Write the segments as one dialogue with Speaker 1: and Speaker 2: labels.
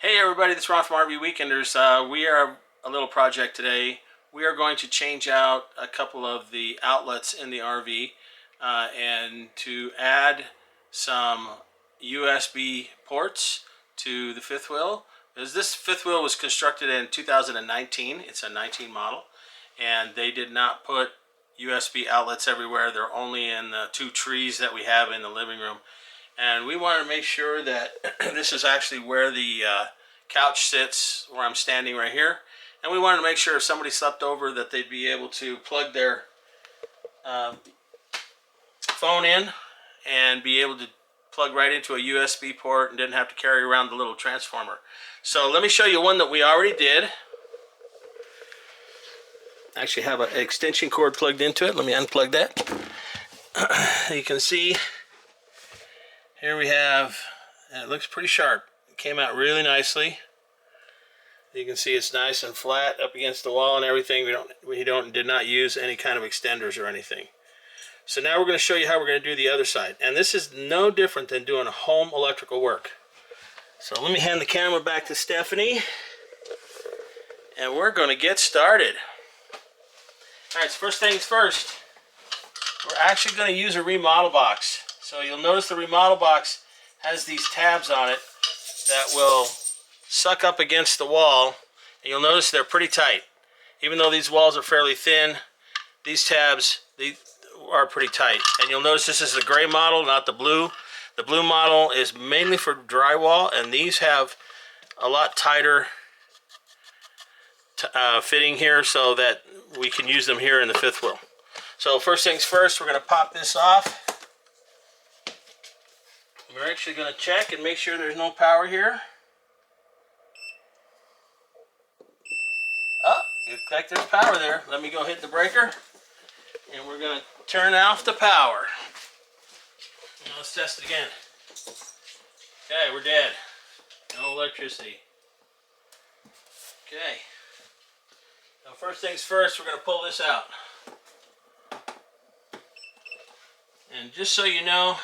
Speaker 1: Hey everybody, this is Ron from RV Weekenders. We are a little project today. We are going to change out a couple of the outlets in the RV and to add some USB ports to the fifth wheel. As this fifth wheel was constructed in 2019, it's a 19 model, and they did not put USB outlets everywhere. They're only in the two trees that we have in the living room. And we wanted to make sure that this is actually where the couch sits, where I'm standing right here. And we wanted to make sure if somebody slept over that they'd be able to plug their phone in and be able to plug right into a USB port and didn't have to carry around the little transformer. So let me show you one that we already did. I actually have an extension cord plugged into it. Let me unplug that. You can see here we have, it looks pretty sharp. It came out really nicely. You can see it's nice and flat up against the wall and everything. We did not use any kind of extenders or anything. So now we're going to show you how we're going to do the other side. And this is no different than doing home electrical work. So let me hand the camera back to Stephanie. And we're going to get started. Alright, so first things first. We're actually going to use a remodel box. So you'll notice the remodel box has these tabs on it that will suck up against the wall, and you'll notice they're pretty tight. Even though these walls are fairly thin, these tabs are pretty tight. And you'll notice this is the gray model, not the blue. The blue model is mainly for drywall, and these have a lot tighter fitting here so that we can use them here in the fifth wheel. So first things first, we're going to pop this off. We're actually going to check and make sure there's no power here. Oh, looks like there's power there. Let me go hit the breaker. And we're going to turn off the power. Now let's test it again. Okay, we're dead. No electricity. Okay. Now first things first, we're going to pull this out. And just so you know,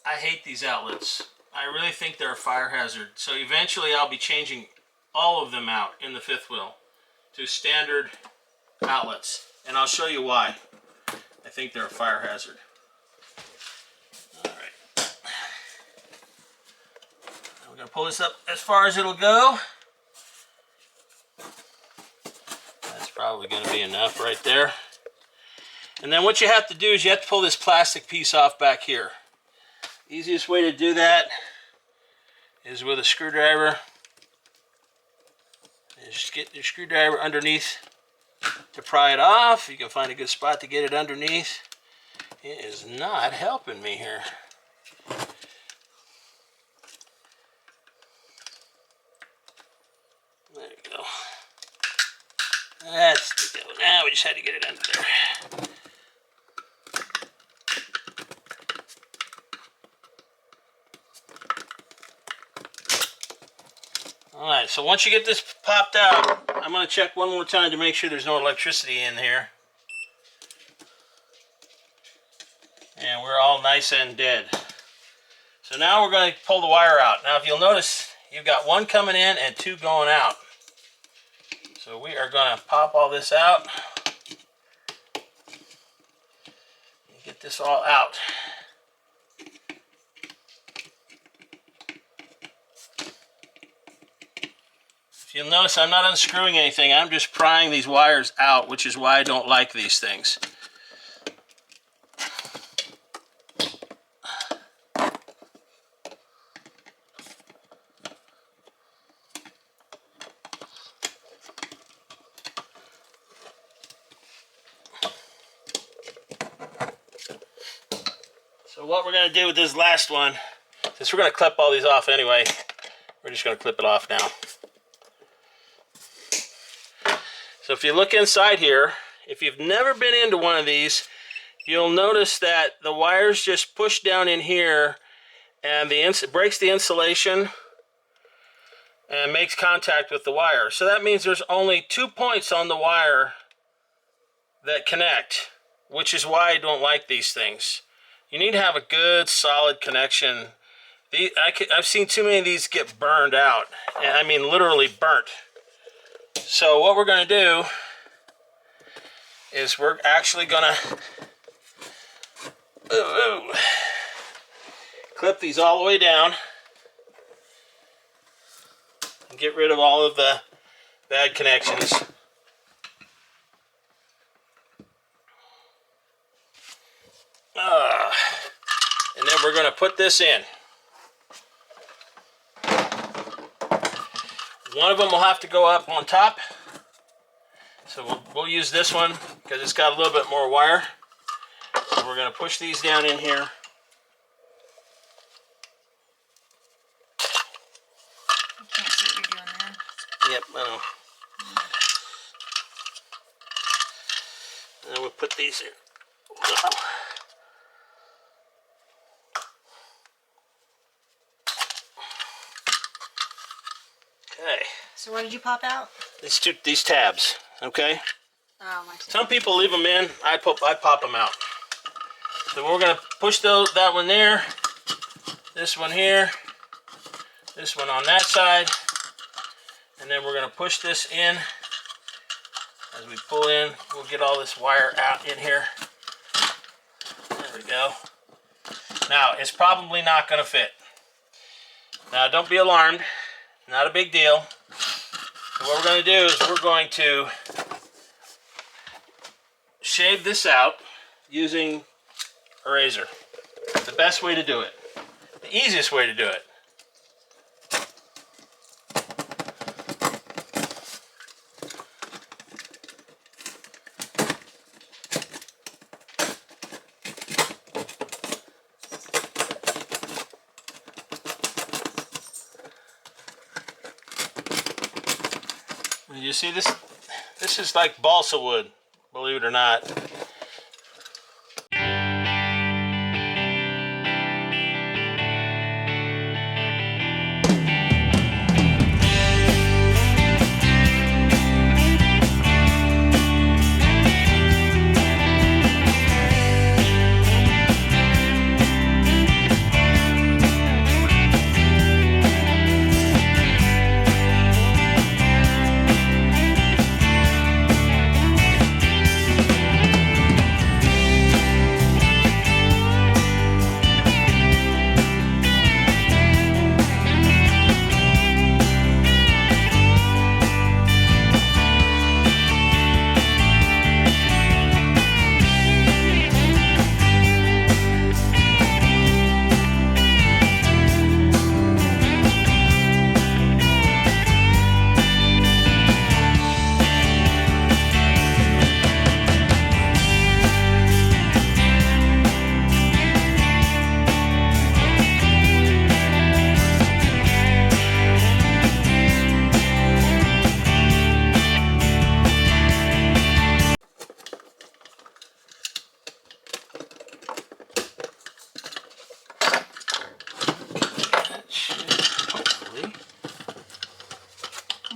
Speaker 1: I hate these outlets. I really think they're a fire hazard. So eventually I'll be changing all of them out in the fifth wheel to standard outlets. And I'll show you why. I think they're a fire hazard. Alright. We're going to pull this up as far as it'll go. That's probably going to be enough right there. And then what you have to do is you have to pull this plastic piece off back here. Easiest way to do that is with a screwdriver. Just get your screwdriver underneath to pry it off. You can find a good spot to get it underneath. It is not helping me here. There you go. That's the deal. Now we just had to get it under there. Alright, so once you get this popped out, I'm going to check one more time to make sure there's no electricity in here. And we're all nice and dead. So now we're going to pull the wire out. Now if you'll notice, you've got one coming in and two going out. So we are going to pop all this out. And get this all out. You'll notice I'm not unscrewing anything. I'm just prying these wires out, which is why I don't like these things. So what we're going to do with this last one, since we're going to clip all these off anyway, we're just going to clip it off now. So if you look inside here, if you've never been into one of these, you'll notice that the wires just push down in here and it breaks the insulation and makes contact with the wire. So that means there's only 2 points on the wire that connect, which is why I don't like these things. You need to have a good solid connection. I've seen too many of these get burned out. I mean, literally burnt. So what we're going to do is we're actually going to clip these all the way down and get rid of all of the bad connections. And then we're going to put this in. One of them will have to go up on top. So we'll use this one because it's got a little bit more wire. So we're going to push these down in here.
Speaker 2: I can't see what you're doing there.
Speaker 1: Yep, I know. And then we'll put these in. Okay.
Speaker 2: So what did you pop out?
Speaker 1: These tabs, okay?
Speaker 2: Oh, my.
Speaker 1: Some people leave them in. I pop them out. So we're gonna push that one there, this one here, this one on that side, and then we're gonna push this in. As we pull in, we'll get all this wire out in here. There we go. Now it's probably not gonna fit. Now don't be alarmed. Not a big deal. So what we're going to do is we're going to shave this out using a razor. The best way to do it. The easiest way to do it. You see this? This is like balsa wood, believe it or not.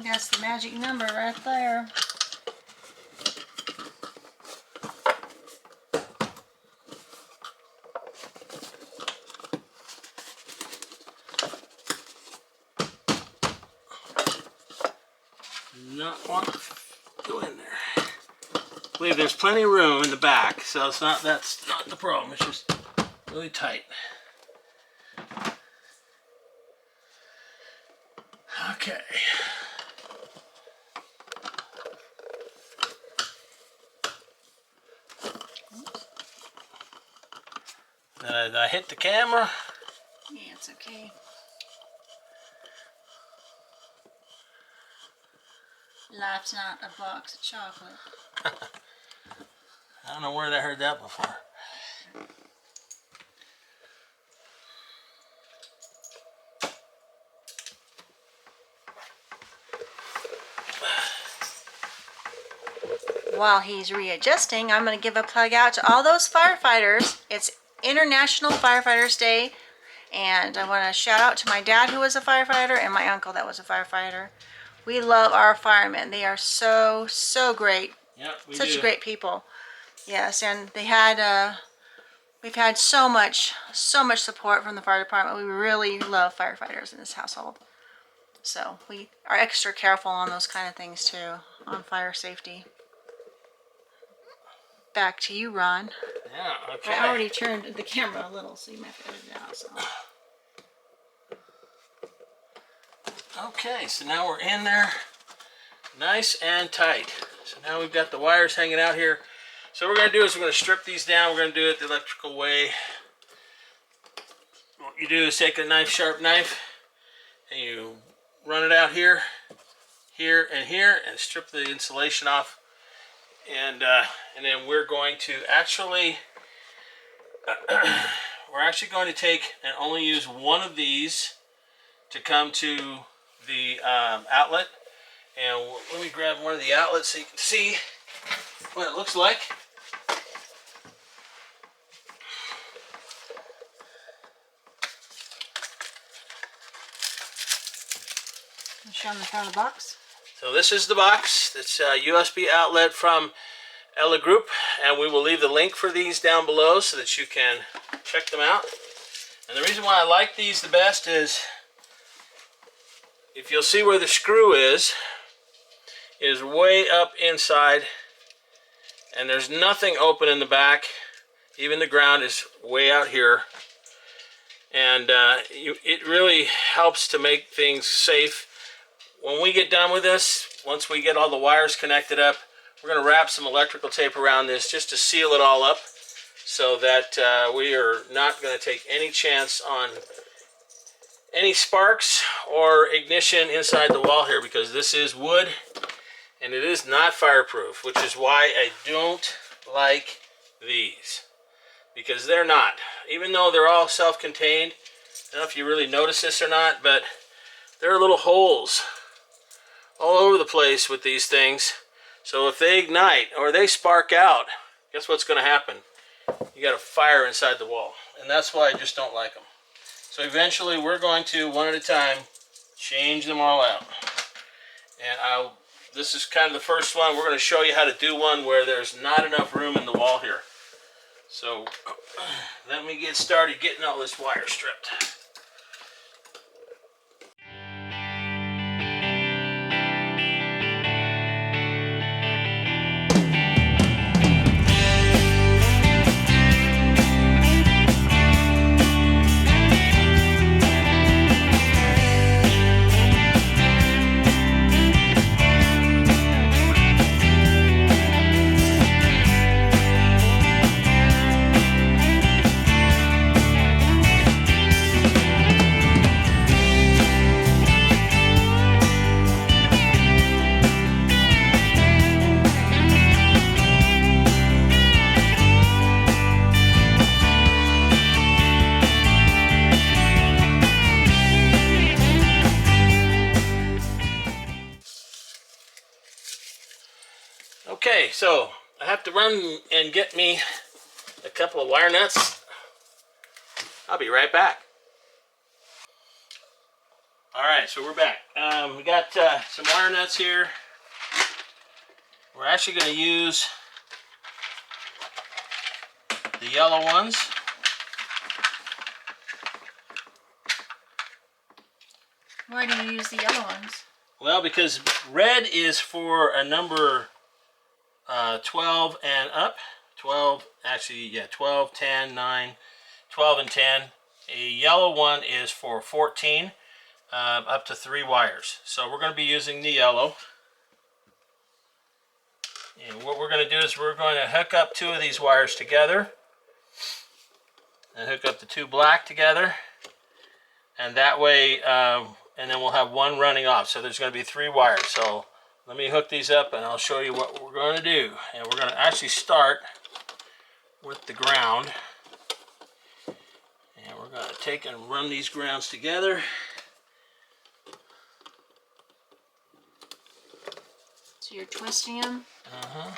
Speaker 2: That's the magic number right there.
Speaker 1: Not want to go in there. I believe there's plenty of room in the back, so that's not the problem. It's just really tight. Okay. Did I hit the camera?
Speaker 2: Yeah, it's okay. Life's not a box of chocolate.
Speaker 1: I don't know where I heard that before.
Speaker 2: While he's readjusting, I'm going to give a plug out to all those firefighters. It's International Firefighters Day, and I want to shout out to my dad who was a firefighter and my uncle that was a firefighter. We love our firemen. They are so great.
Speaker 1: Yep, we
Speaker 2: Such
Speaker 1: do.
Speaker 2: great people. Yes, and they had We've had so much support from the fire department. We really love firefighters in this household. So we are extra careful on those kind of things too, on fire safety. Back to you, Ron.
Speaker 1: Yeah, okay.
Speaker 2: I already turned the camera a little, so you might have to edit it out. So.
Speaker 1: Okay, so now we're in there nice and tight. So now we've got the wires hanging out here. So what we're going to do is we're going to strip these down. We're going to do it the electrical way. What you do is take a sharp knife, and you run it out here, here, and strip the insulation off. And then we're going to actually, going to take and only use one of these to come to the outlet. And let me grab one of the outlets so you can see what it looks like.
Speaker 2: Show them the front of the box.
Speaker 1: So this is the box. It's a USB outlet from Ella Group, and we will leave the link for these down below so that you can check them out. And the reason why I like these the best is, if you'll see where the screw is way up inside, and there's nothing open in the back. Even the ground is way out here, and it really helps to make things safe. When we get done with this, once we get all the wires connected up, we're going to wrap some electrical tape around this just to seal it all up, so that we are not going to take any chance on any sparks or ignition inside the wall here, because this is wood and it is not fireproof, which is why I don't like these, because they're not. Even though they're all self-contained, I don't know if you really notice this or not, but there are little holes all over the place with these things. So if they ignite or they spark out, guess what's going to happen? You got a fire inside the wall, and that's why I just don't like them. So eventually we're going to, one at a time, change them all out. And this is kind of the first one. We're going to show you how to do one where there's not enough room in the wall here. So let me get started getting all this wire stripped. Okay, so I have to run and get me a couple of wire nuts. I'll be right back. Alright, so we're back. We got some wire nuts here. We're actually going to use the yellow ones.
Speaker 2: Why do you use the yellow ones?
Speaker 1: Well, because red is for a number 12 and up. 12, actually, yeah, 12, 10, 9, 12 and 10. A yellow one is for 14, up to 3 wires. So we're going to be using the yellow. And what we're going to do is we're going to hook up 2 of these wires together. And hook up the 2 black together. And that way, and then we'll have 1 running off. So there's going to be 3 wires. So let me hook these up and I'll show you what we're going to do. And we're going to actually start with the ground. And we're going to take and run these grounds together.
Speaker 2: So you're twisting them?
Speaker 1: Uh-huh.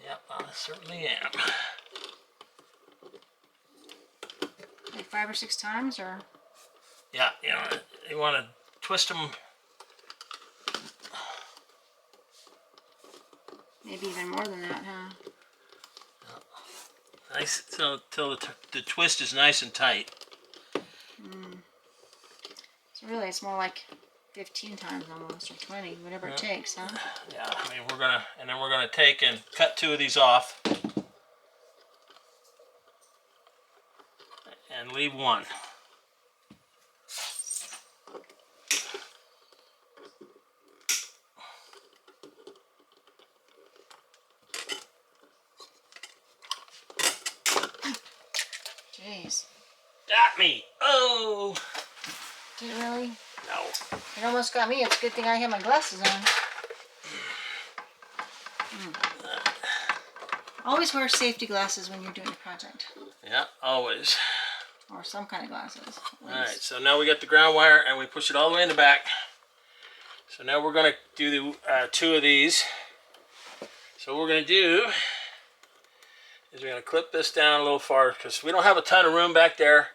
Speaker 1: Yep, I certainly am.
Speaker 2: Like 5 or 6 times, or?
Speaker 1: Yeah, you want to twist them.
Speaker 2: Maybe even more than that, huh?
Speaker 1: Nice till the twist is nice and tight.
Speaker 2: So really, it's more like 15 times almost, or 20, whatever it takes, huh?
Speaker 1: Yeah, I mean we're gonna take and cut 2 of these off and leave 1.
Speaker 2: Jeez.
Speaker 1: Got me! Oh!
Speaker 2: Did it really?
Speaker 1: No.
Speaker 2: It almost got me. It's a good thing I have my glasses on. Always wear safety glasses when you're doing a project.
Speaker 1: Yeah, always.
Speaker 2: Or some kind of glasses.
Speaker 1: Alright, so now we got the ground wire and we push it all the way in the back. So now we're going to do the 2 of these. So what we're going to do is we're going to clip this down a little far because we don't have a ton of room back there.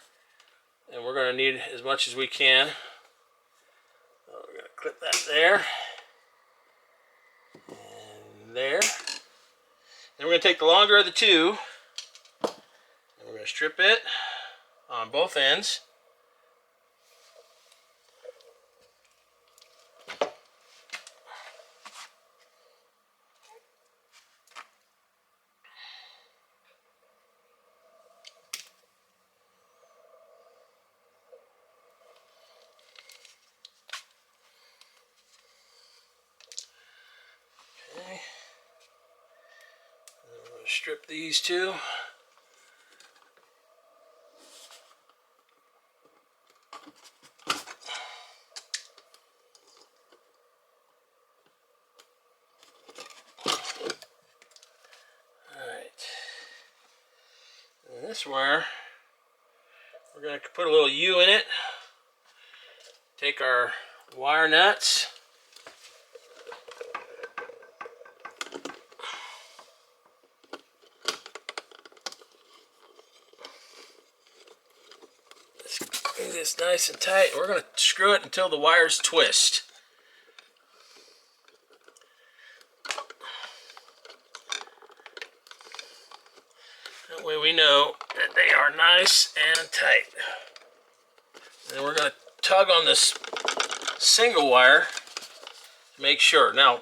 Speaker 1: And we're going to need as much as we can. So we're going to clip that there. And there. Then we're going to take the longer of the 2. And we're going to strip it on both ends. Okay. I'm going to strip these 2. This wire, we're going to put a little U in it, take our wire nuts, get this nice and tight. We're going to screw it until the wires twist. That way we know that they are nice and tight. And then we're going to tug on this single wire to make sure. Now,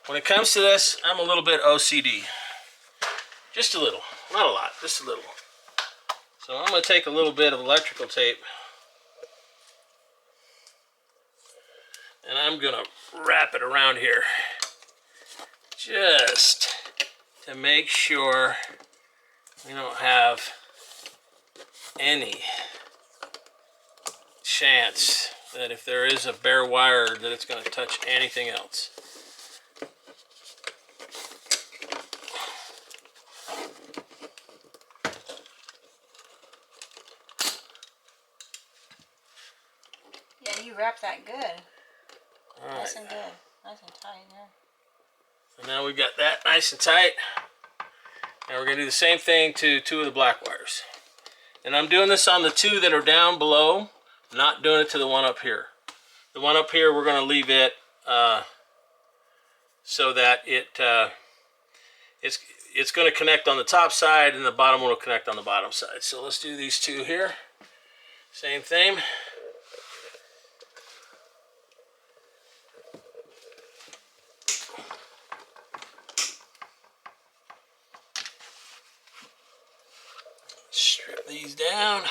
Speaker 1: when it comes to this, I'm a little bit OCD. Just a little. Not a lot, just a little. So I'm going to take a little bit of electrical tape and I'm going to wrap it around here just to make sure we don't have any chance that if there is a bare wire that it's going to touch anything else.
Speaker 2: Yeah, you wrap that good.
Speaker 1: All
Speaker 2: Nice
Speaker 1: right.
Speaker 2: and good. Nice and tight, yeah.
Speaker 1: So now we've got that nice and tight. Now we're going to do the same thing to 2 of the black wires. And I'm doing this on the 2 that are down below, not doing it to the one up here. The one up here, we're going to leave it so that it's going to connect on the top side and the bottom one will connect on the bottom side. So let's do these 2 here. Same thing. Strip these down.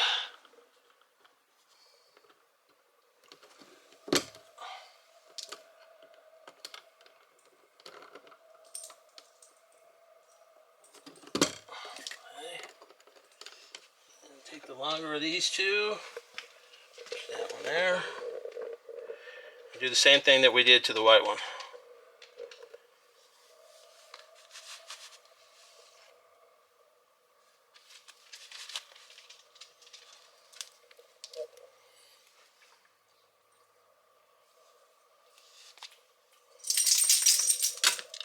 Speaker 1: Take the longer of these 2. Push that one there. Do the same thing that we did to the white one.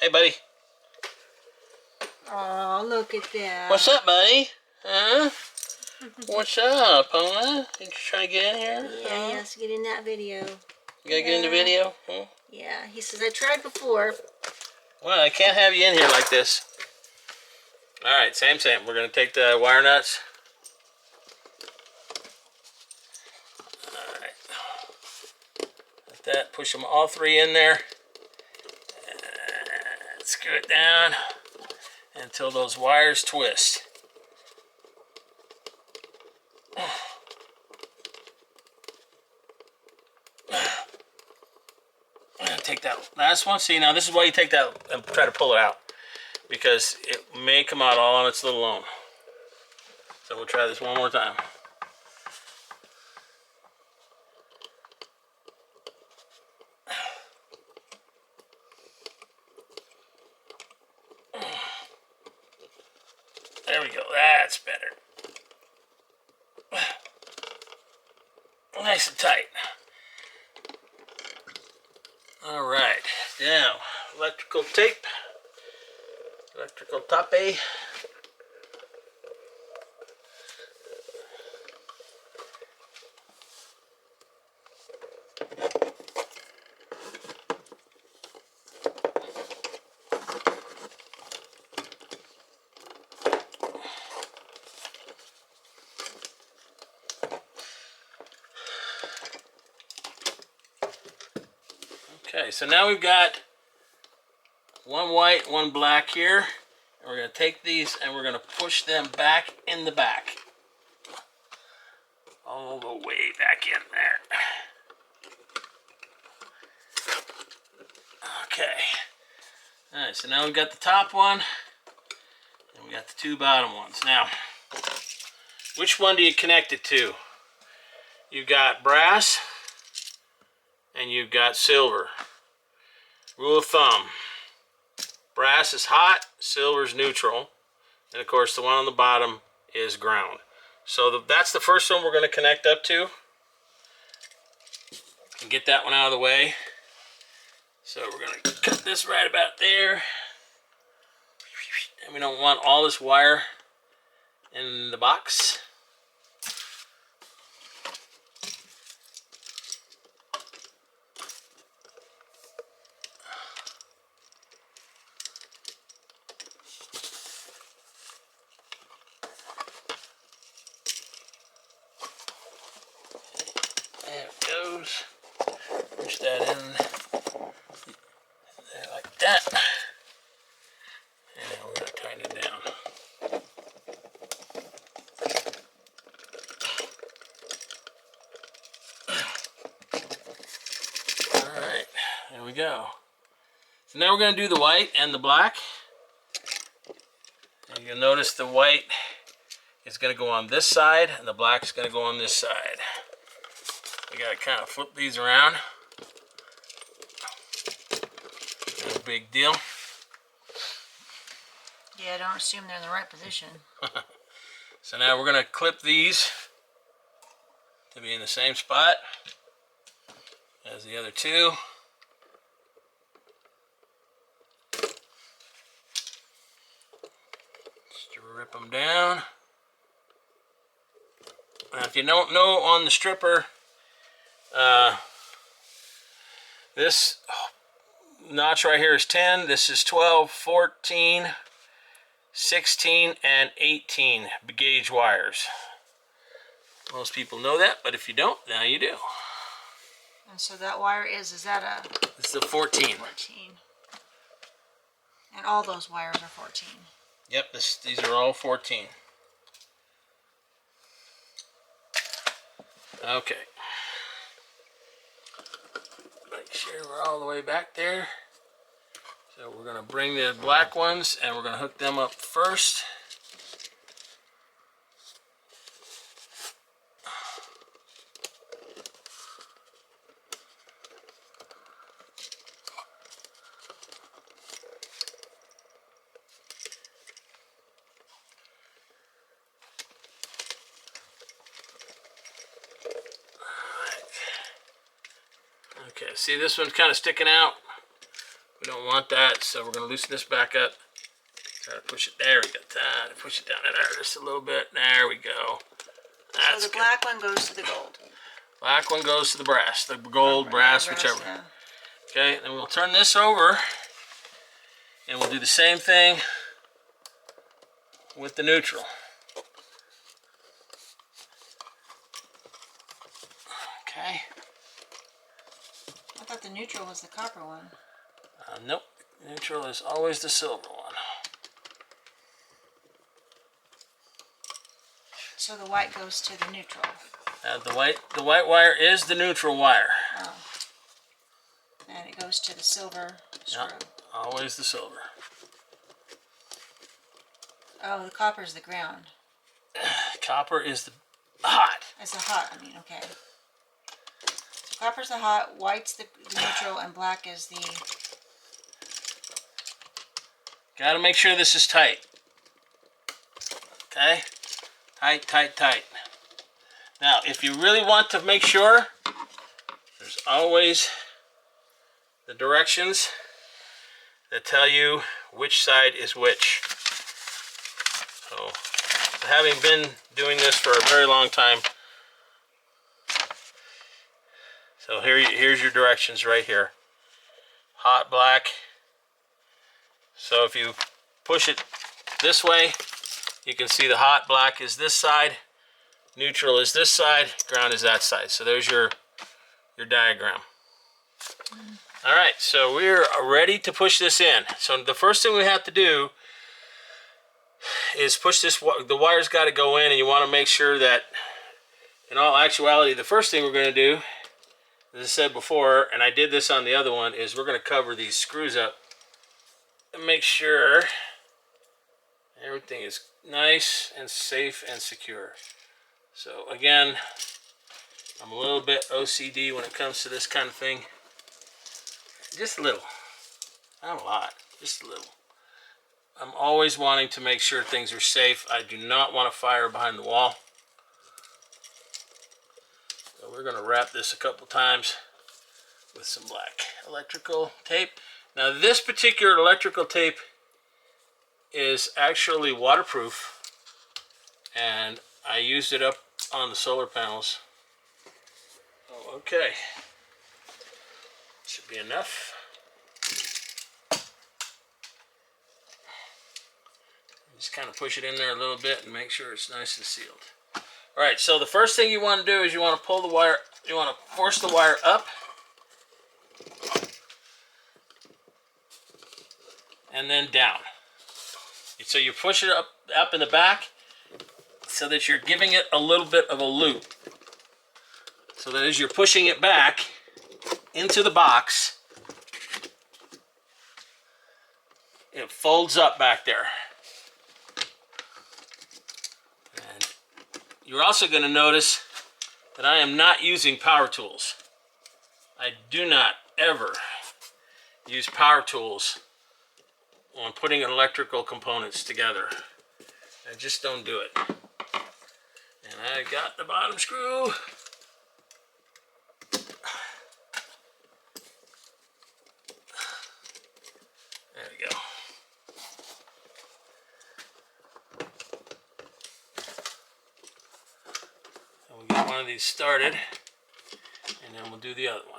Speaker 1: Hey, buddy.
Speaker 2: Oh, look at that.
Speaker 1: What's up, buddy? Huh? What's up, huh? You trying to get in here?
Speaker 2: Yeah, he has to get in that video.
Speaker 1: You gotta get in the
Speaker 2: Yeah.
Speaker 1: video? Huh?
Speaker 2: Yeah, he says, I tried before.
Speaker 1: Well, I can't have you in here like this. Alright, same. We're gonna take the wire nuts. Alright. Like that. Push them all three in there. And screw it down until those wires twist. Take that last one. See, now this is why you take that and try to pull it out, because it may come out all on its little own. So we'll try this one more time. There we go. That's better. Nice and tight. All right. Now, electrical tape. Electrical tape. Okay, so now we've got one white, one black here. And we're going to take these and we're going to push them back in the back. All the way back in there. Okay. Alright, so now we've got the top one and we got the two bottom ones. Now, which one do you connect it to? You've got brass and you've got silver. Rule of thumb: brass is hot, silver is neutral, and of course the one on the bottom is ground. So that's the first one we're going to connect up to. And get that one out of the way. So we're going to cut this right about there. And we don't want all this wire in the box. There it goes. Push that in there like that. And now we're going to tighten it down. Alright, there we go. So now we're going to do the white and the black. And you'll notice the white is going to go on this side and the black is going to go on this side. We got to kind of flip these around. No big deal.
Speaker 2: Yeah, don't assume they're in the right position.
Speaker 1: So now we're going to clip these to be in the same spot as the other two. Strip them down. Now if you don't know on the stripper, this notch right here is 10, this is 12, 14, 16, and 18 gauge wires. Most people know that, but if you don't, now you do.
Speaker 2: And so that wire is that a
Speaker 1: This is a 14.
Speaker 2: 14? And all those wires are 14.
Speaker 1: Yep, these are all 14. Okay. Make sure we're all the way back there. So we're going to bring the black ones and we're going to hook them up first. Okay, see this one's kind of sticking out. We don't want that, so we're going to loosen this back up. Try to push it. There we go. Push it down in there just a little bit. There we go. That's
Speaker 2: So the
Speaker 1: good.
Speaker 2: black one goes to the gold.
Speaker 1: Black one goes to the brass, the gold, brass, whichever.
Speaker 2: Yeah.
Speaker 1: Okay, then we'll turn this over and we'll do the same thing with the neutral. Okay.
Speaker 2: I thought the neutral was the copper one.
Speaker 1: Nope, neutral is always the silver one.
Speaker 2: So the white goes to the neutral.
Speaker 1: The white wire is the neutral wire.
Speaker 2: Oh. And it goes to the silver screw.
Speaker 1: Yep, always the silver.
Speaker 2: Oh, the copper is the ground.
Speaker 1: Copper is the hot.
Speaker 2: It's the hot, okay. So copper's the hot, white's the neutral, and black is the...
Speaker 1: Got to make sure this is tight. Okay? Tight, tight, tight. Now, if you really want to make sure, there's always the directions that tell you which side is which. So, having been doing this for a very long time, so here's your directions right here. Hot, black. So if you push it this way, you can see the hot black is this side, neutral is this side, ground is that side. So there's your diagram. All right, so we're ready to push this in. So the first thing we have to do is push this, the wire's got to go in, and you want to make sure that, in all actuality, the first thing we're going to do, as I said before, and I did this on the other one, is we're going to cover these screws up and make sure everything is nice and safe and secure. So again, I'm a little bit OCD when it comes to this kind of thing. Just a little, not a lot, just a little. I'm always wanting to make sure things are safe. I do not want to fire behind the wall. So we're going to wrap this a couple times with some black electrical tape. Now this particular electrical tape is actually waterproof, and I used it up on the solar panels. Oh, okay, should be enough. Just kind of push it in there a little bit and make sure it's nice and sealed. All right, so the first thing you want to do is you want to pull the wire, you want to force the wire up and then down. So you push it up in the back so that you're giving it a little bit of a loop. So that as you're pushing it back into the box, it folds up back there. And you're also going to notice that I am not using power tools. I do not ever use power tools on putting electrical components together. I just don't do it. And I got the bottom screw. There we go. And we got one of these started, and then we'll do the other one.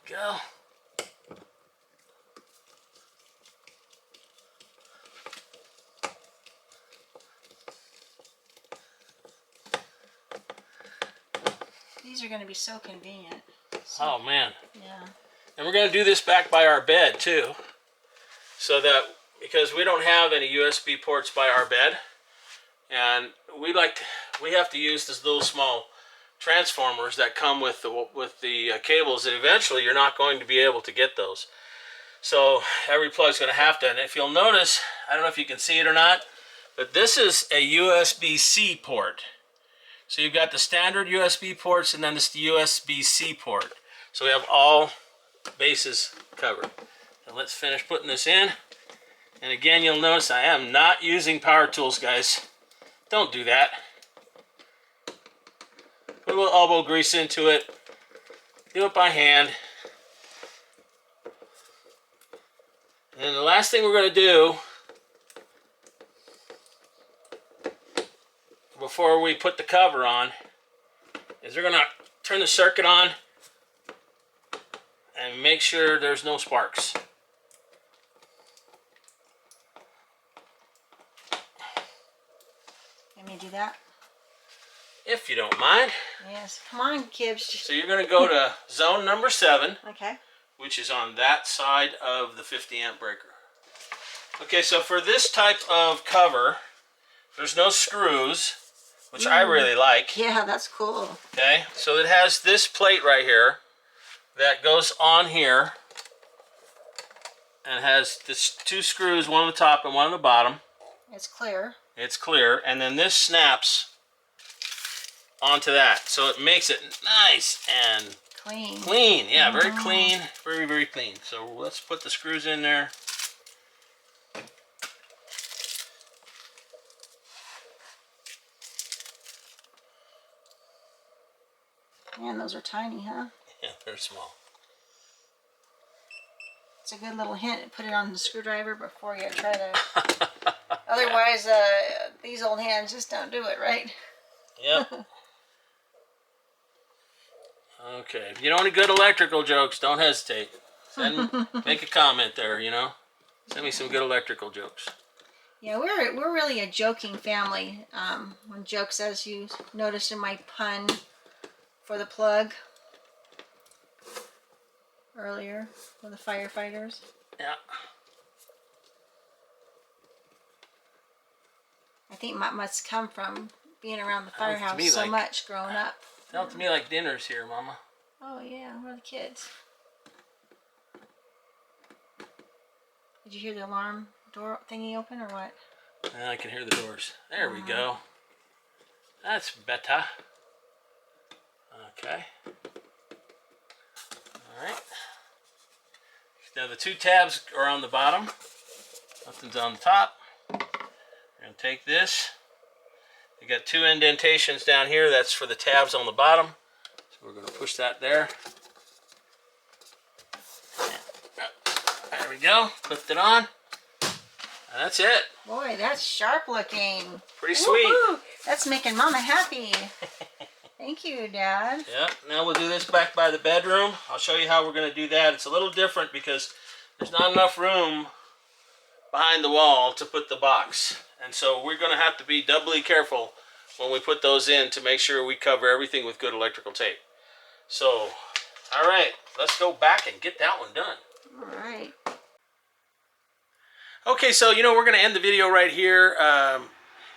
Speaker 1: Go.
Speaker 2: These are going to be so convenient.
Speaker 1: Oh man.
Speaker 2: Yeah.
Speaker 1: And we're going to do this back by our bed too. So that, because we don't have any USB ports by our bed, and we have to use this little small transformers that come with the cables, and eventually you're not going to be able to get those. So every plug's going to have to, and if you'll notice, I don't know if you can see it or not, but this is a USB-C port. So you've got the standard USB ports, and then this the USB-C port. So we have all bases covered. So let's finish putting this in. And again, you'll notice I am not using power tools, guys. Don't do that. Put a little elbow grease into it. Do it by hand. And the last thing we're going to do before we put the cover on is we're going to turn the circuit on and make sure there's no sparks.
Speaker 2: Let me do that.
Speaker 1: If you don't mind.
Speaker 2: Yes. Come on, Gibbs.
Speaker 1: So you're going to go to zone number 7,
Speaker 2: Okay.
Speaker 1: which is on that side of the 50 amp breaker. Okay, so for this type of cover, there's no screws, which I really like.
Speaker 2: Yeah, that's cool.
Speaker 1: Okay, so it has this plate right here that goes on here and has this 2 screws, one on the top and one on the bottom.
Speaker 2: It's clear.
Speaker 1: It's clear, and then this snaps onto that, so it makes it nice and
Speaker 2: Clean.
Speaker 1: clean. Yeah, very clean, very, very clean. So let's put the screws in there.
Speaker 2: Man, those are tiny, huh?
Speaker 1: Yeah, they're small.
Speaker 2: It's a good little hint. Put it on the screwdriver before you try to. Otherwise, these old hands just don't do it, right?
Speaker 1: Yep. Okay, if you know any good electrical jokes, don't hesitate. Make a comment there, you know. Send me some good electrical jokes.
Speaker 2: Yeah, we're really a joking family. When jokes, as you noticed in my pun for the plug earlier for the firefighters.
Speaker 1: Yeah.
Speaker 2: I think that must come from being around the
Speaker 1: to
Speaker 2: firehouse
Speaker 1: me
Speaker 2: so
Speaker 1: like-
Speaker 2: much growing up.
Speaker 1: Sounds to me like dinner's here, Mama.
Speaker 2: Oh yeah, where are the kids? Did you hear the alarm door thingy open or what?
Speaker 1: And I can hear the doors. There we go. That's better. Okay. Alright. Now the 2 tabs are on the bottom. Nothing's on the top. We're going to take this. You got 2 indentations down here. That's for the tabs on the bottom. So we're going to push that there. There we go. Clipped it on. And that's it.
Speaker 2: Boy, that's sharp looking.
Speaker 1: Pretty sweet.
Speaker 2: Woo-hoo. That's making Mama happy. Thank you, Dad.
Speaker 1: Yeah, now we'll do this back by the bedroom. I'll show you how we're going to do that. It's a little different because there's not enough room behind the wall to put the box. And so we're going to have to be doubly careful when we put those in to make sure we cover everything with good electrical tape. So, all right, let's go back and get that one done.
Speaker 2: All right.
Speaker 1: Okay, so we're going to end the video right here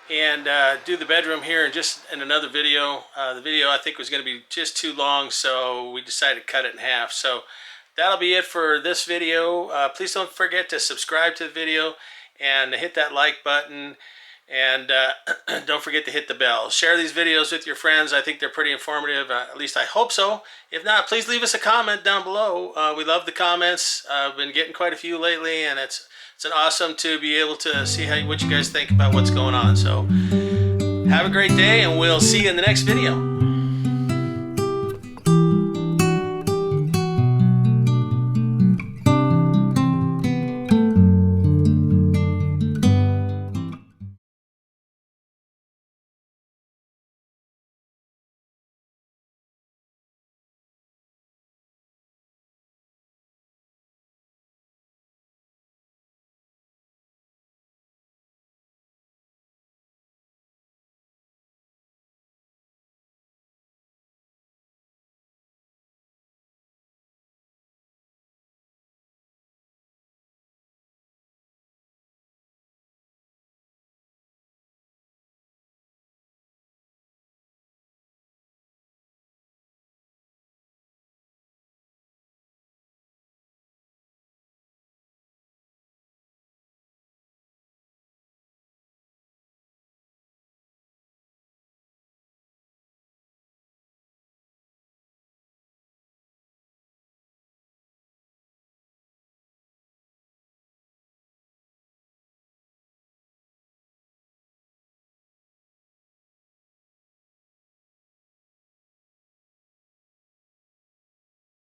Speaker 1: and do the bedroom here in another video. The video I think was going to be just too long, so we decided to cut it in half. So that'll be it for this video. Please don't forget to subscribe to the video and hit that like button, and don't forget to hit the bell. Share these videos with your friends. I think they're pretty informative. At least I hope so. If not, please leave us a comment down below. We love the comments. I've been getting quite a few lately, and it's an awesome to be able to see what you guys think about what's going on. So have a great day, and we'll see you in the next video.